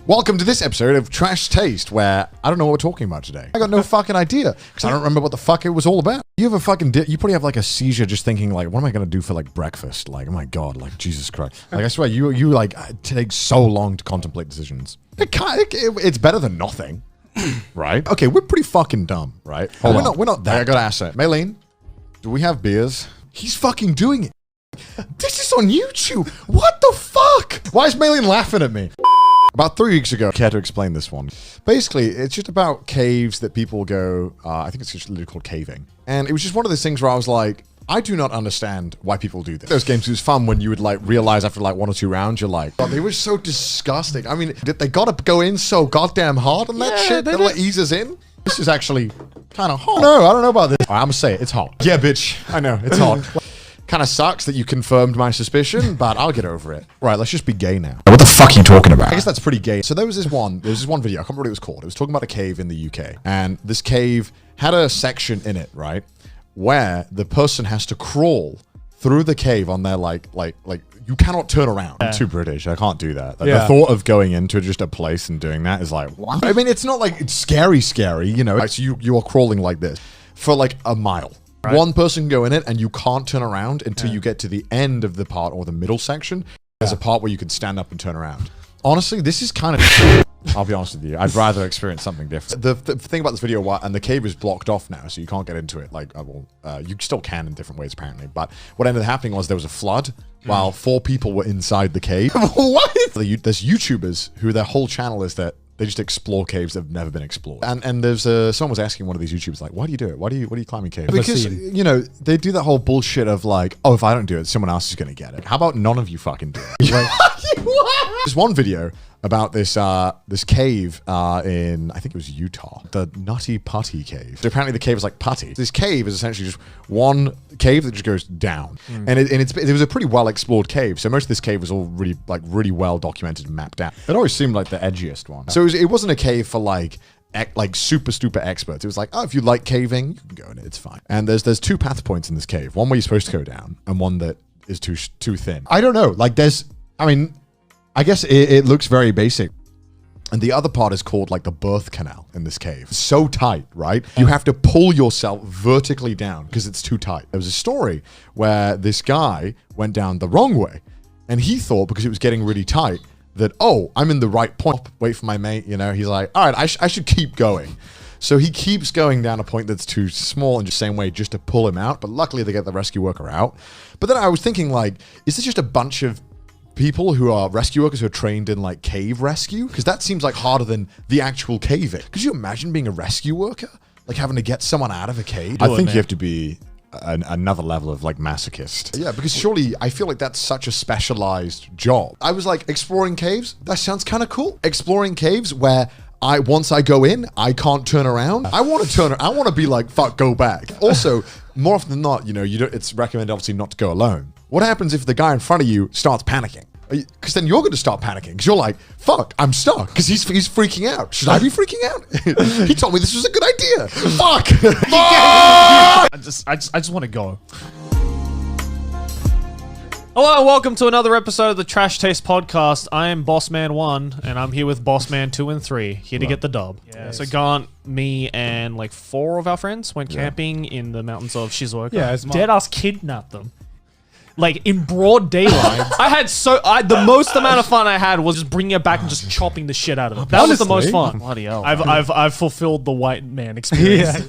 Welcome to this episode of Trash Taste, where I don't know what we're talking about today. I got no fucking idea, because I don't remember what the fuck it was all about. You have a fucking, you probably have like a seizure just thinking like, what am I going to do for like breakfast? Like, oh my God, like Jesus Christ. Like I swear, you like, it takes so long to contemplate decisions. It's better than nothing, right? Okay, we're pretty fucking dumb, right? We're not there. I gotta ask that. Maylene, do we have beers? He's fucking doing it. This is on YouTube. What the fuck? Why is Maylene laughing at me? About 3 weeks ago, I care to explain this one. Basically, it's just about caves that people go, I think it's just literally called caving. And it was just one of those things where I was like, I do not understand why people do this. Those games, it was fun when you would like realize after like 1 or 2 rounds, you're like, oh, they were so disgusting. I mean, they gotta go in so goddamn hard on that shit. They'll like ease us in. This is actually kind of hot. No, I don't know about this. All right, I'm gonna say it, it's hot. Yeah, bitch, I know, it's hot. Kind of sucks that you confirmed my suspicion, but I'll get over it. Right, let's just be gay now. What the fuck are you talking about? I guess that's pretty gay. So there was this one video, I can't remember what it was called. It was talking about a cave in the UK. And this cave had a section in it, right? Where the person has to crawl through the cave on their like you cannot turn around. I'm too British, I can't do that. Like, the thought of going into just a place and doing that is like, what? I mean, it's not like it's scary, you know? Like, so you are crawling like this for like a mile. Right. One person can go in it and you can't turn around until you get to the end of the part or the middle section. There's a part where you can stand up and turn around. Honestly, this is kind of I'll be honest with you. I'd rather experience something different. The thing about this video, and the cave is blocked off now, so you can't get into it. Like, you still can in different ways, apparently. But what ended up happening was there was a flood while 4 people were inside the cave. What? There's YouTubers who their whole channel is that they just explore caves that have never been explored. And there's someone was asking one of these YouTubers like, why do you do it? Why do you climbing caves? Because, you know, they do that whole bullshit of like, oh, if I don't do it, someone else is going to get it. How about none of you fucking do it? Like, there's one video about this this cave in, I think it was Utah, the Nutty Putty Cave. So apparently the cave is like putty. This cave is essentially just one cave that just goes down, and it was a pretty well explored cave. So most of this cave was all really well documented and mapped out. It always seemed like the edgiest one. So it wasn't a cave for like super experts. It was like, oh, if you like caving, you can go in it. It's fine. And there's 2 path points in this cave. One where you're supposed to go down, and one that is too thin. I don't know. Like I guess it looks very basic. And the other part is called like the birth canal in this cave. It's so tight, right? You have to pull yourself vertically down because it's too tight. There was a story where this guy went down the wrong way, and he thought because it was getting really tight that, oh, I'm in the right point. Wait for my mate, you know? He's like, all right, I should keep going. So he keeps going down a point that's too small in the same way just to pull him out. But luckily they get the rescue worker out. But then I was thinking like, is this just a bunch of people who are rescue workers who are trained in like cave rescue? Because that seems like harder than the actual caving. Could you imagine being a rescue worker? Like having to get someone out of a cave? I think you have to be another level of like masochist. Yeah, because surely I feel like that's such a specialized job. I was like, exploring caves? That sounds kind of cool. Exploring caves where once I go in, I can't turn around. I want to be like, fuck, go back. Also, more often than not, you know, it's recommended obviously not to go alone. What happens if the guy in front of you starts panicking? Because then you're going to start panicking because you're like, fuck, I'm stuck because he's freaking out. Should I be freaking out? He told me this was a good idea. Fuck. I just want to go. Hello and welcome to another episode of the Trash Taste Podcast. I am Bossman1 and I'm here with Bossman2 and 3, here to get the dub. Yeah, so Gaunt, me, and like 4 of our friends went camping in the mountains of Cdawg. Yeah, dead-ass kidnapped them. Like in broad daylight. The most amount of fun I had was just bringing it back and just chopping the shit out of them. That was the most fun. Bloody hell. I've fulfilled the white man experience. Yeah.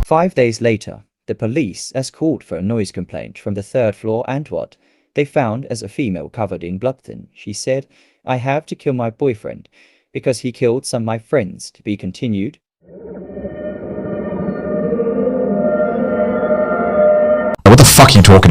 5 days later, the police has called for a noise complaint from the 3rd floor and what they found as a female covered in bloodthin. She said, I have to kill my boyfriend because he killed some of my friends. To be continued. What the fuck are you talking about?